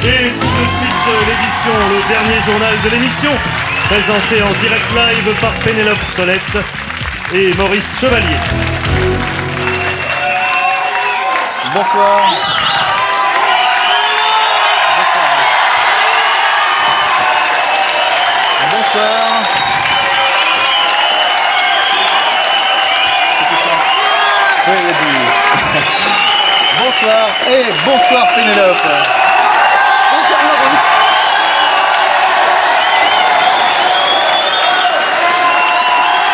Et tout de suite, l'édition, le dernier journal de l'émission, présenté en direct live par Pénélope Solette et Maurice Chevalier. Bonsoir. Bonsoir. Oui, il y a du... Bonsoir et bonsoir Pénélope. Bonsoir Maurice.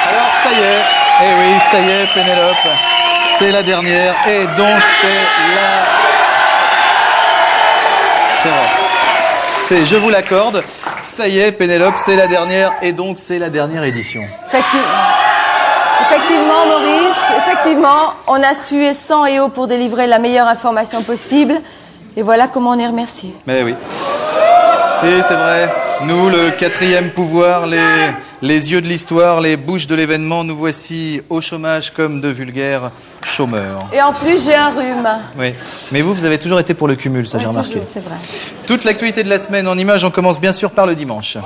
Alors ça y est, eh oui, ça y est Pénélope, c'est la dernière et donc c'est vrai. Je vous l'accorde, ça y est Pénélope, c'est la dernière et donc c'est la dernière édition. Effectivement, Maurice, effectivement, on a sué sang et eau pour délivrer la meilleure information possible. Et voilà comment on est remercié. Mais oui. Si, c'est vrai. Nous, le quatrième pouvoir, les yeux de l'histoire, les bouches de l'événement, nous voici au chômage comme de vulgaires chômeurs. Et en plus, j'ai un rhume. Oui. Mais vous avez toujours été pour le cumul, ça j'ai remarqué. Toujours, c'est vrai. Toute l'actualité de la semaine en images, on commence bien sûr par le dimanche.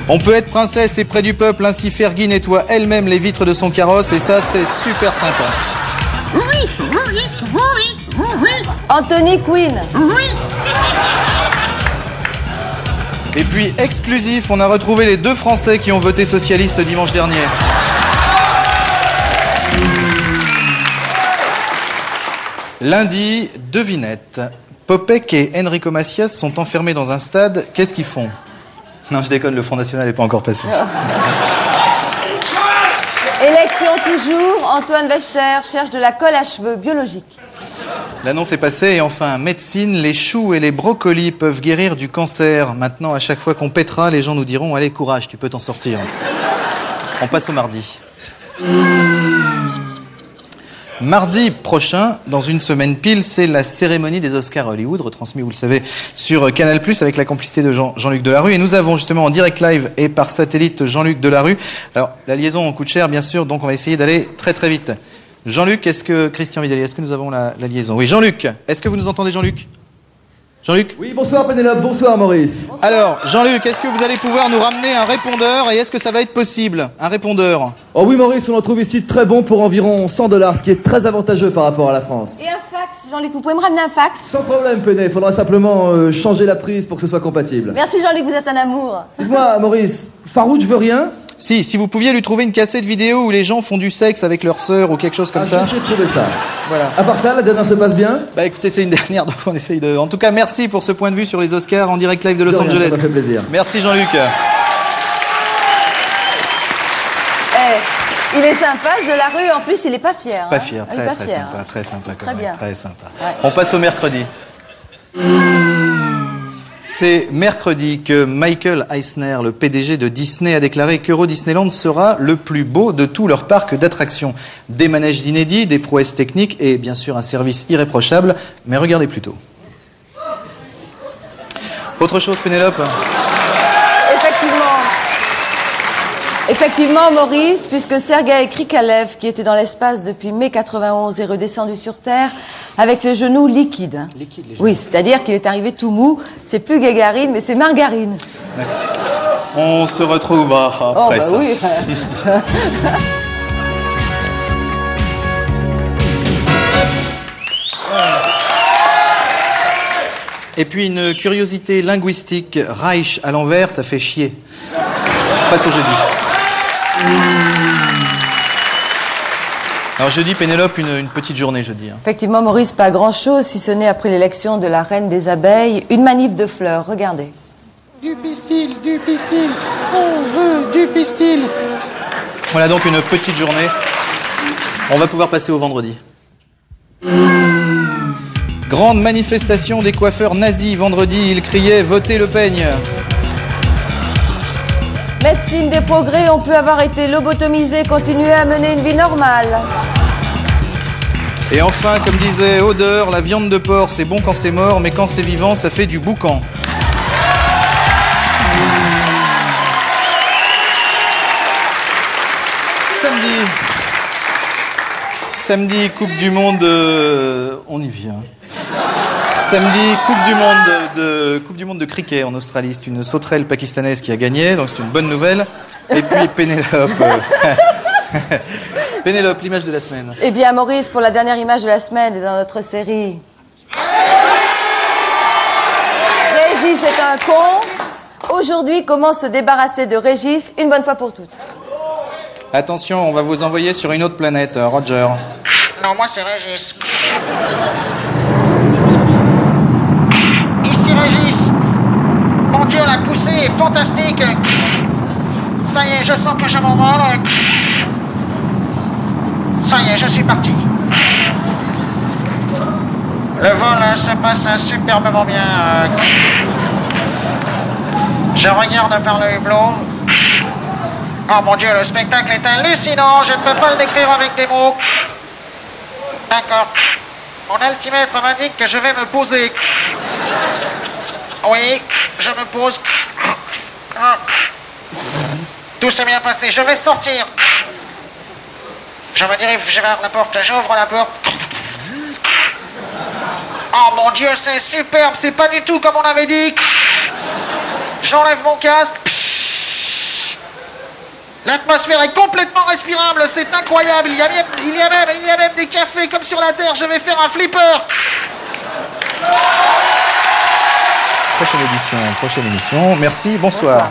On peut être princesse et près du peuple, ainsi Fergie nettoie elle-même les vitres de son carrosse et ça c'est super sympa. Anthony Quinn. Et puis exclusif, on a retrouvé les 2 Français qui ont voté socialiste dimanche dernier. Lundi, devinette. Popek et Enrico Macias sont enfermés dans un stade, qu'est-ce qu'ils font? Non, je déconne, le Front National n'est pas encore passé. Élection toujours, Antoine Wechter cherche de la colle à cheveux biologique. L'annonce est passée et enfin, médecine, les choux et les brocolis peuvent guérir du cancer. Maintenant, à chaque fois qu'on pètera, les gens nous diront « Allez, courage, tu peux t'en sortir ». On passe au mardi. Mardi prochain, dans une semaine pile, c'est la cérémonie des Oscars Hollywood, retransmise, vous le savez, sur Canal+, avec la complicité de Jean-Luc Delarue. Et nous avons justement en direct live et par satellite Jean-Luc Delarue. Alors, la liaison coûte cher, bien sûr, donc on va essayer d'aller très très vite. Jean-Luc, Christian Vidali, est-ce que nous avons la liaison? Oui, Jean-Luc, est-ce que vous nous entendez, Jean-Luc? Jean-Luc? Oui, bonsoir Pénélope, bonsoir Maurice. Alors, Jean-Luc, est-ce que vous allez pouvoir nous ramener un répondeur et est-ce que ça va être possible? Un répondeur? Oh oui Maurice, on en trouve ici très bon pour environ 100 $, ce qui est très avantageux par rapport à la France. Et un fax, Jean-Luc, vous pouvez me ramener un fax? Sans problème Péné, il faudra simplement changer la prise pour que ce soit compatible. Merci Jean-Luc, vous êtes un amour. Dites-moi Maurice, Farouche veut rien? Si vous pouviez lui trouver une cassette vidéo où les gens font du sexe avec leur sœur ou quelque chose comme ça. Je vais trouver ça. Voilà. À part ça, la dernière se passe bien? Bah écoutez, c'est une dernière, donc on essaye de... En tout cas, merci pour ce point de vue sur les Oscars en direct live de Los De rien, Angeles. ça m'a fait plaisir. Merci Jean-Luc. Il est sympa, de la rue, en plus il est pas fier. Pas fier, Il est pas fier. sympa, très sympa quand Très même, bien. très sympa. Ouais. On passe au mercredi. C'est mercredi que Michael Eisner, le PDG de Disney, a déclaré qu'Euro Disneyland sera le plus beau de tous leurs parcs d'attractions. Des manèges inédits, des prouesses techniques et bien sûr un service irréprochable. Mais regardez plutôt. Autre chose, Pénélope? Effectivement, Maurice, puisque Sergueï Krikalev, qui était dans l'espace depuis mai 91, est redescendu sur Terre avec les genoux liquides. Liquide, les genoux. Oui, c'est-à-dire qu'il est arrivé tout mou. C'est plus Gagarine, mais c'est Margarine. On se retrouve après ça. Oui. Et puis une curiosité linguistique, Reich à l'envers, ça fait chier. On passe au jeudi. Alors jeudi, Pénélope, une petite journée jeudi. Effectivement, Maurice, pas grand-chose, si ce n'est après l'élection de la reine des abeilles, une manif de fleurs, regardez. Du pistil, on veut du pistil. Voilà donc une petite journée. On va pouvoir passer au vendredi. Grande manifestation des coiffeurs nazis vendredi, ils criaient « Votez Le Peigne ». Médecine des progrès, on peut avoir été lobotomisé, continuer à mener une vie normale. Et enfin, comme disait Odeur, la viande de porc c'est bon quand c'est mort, mais quand c'est vivant, ça fait du boucan. Samedi, Coupe du Monde, on y vient. samedi, Coupe du monde de cricket en Australie. C'est une sauterelle pakistanaise qui a gagné, donc c'est une bonne nouvelle. Et puis Pénélope. Pénélope, l'image de la semaine. Eh bien, Maurice, pour la dernière image de la semaine et dans notre série. Régis est un con. Aujourd'hui, comment se débarrasser de Régis une bonne fois pour toutes. Attention, on va vous envoyer sur une autre planète, Roger. Non, moi c'est Régis. Ici Régis. Mon Dieu, la poussée est fantastique. Ça y est, je sens que je m'envole. Ça y est, je suis parti. Le vol se passe superbement bien. Je regarde par le hublot. Oh mon Dieu, le spectacle est hallucinant. Je ne peux pas le décrire avec des mots. D'accord. Mon altimètre m'indique que je vais me poser. Oui, je me pose. Tout s'est bien passé. Je vais sortir. Je me dirige vers la porte. J'ouvre la porte. Oh mon Dieu, c'est superbe. C'est pas du tout comme on avait dit. J'enlève mon casque. L'atmosphère est complètement respirable. C'est incroyable. Il y a même des cafés comme sur la Terre. Je vais faire un flipper. Prochaine émission. Merci. Bonsoir.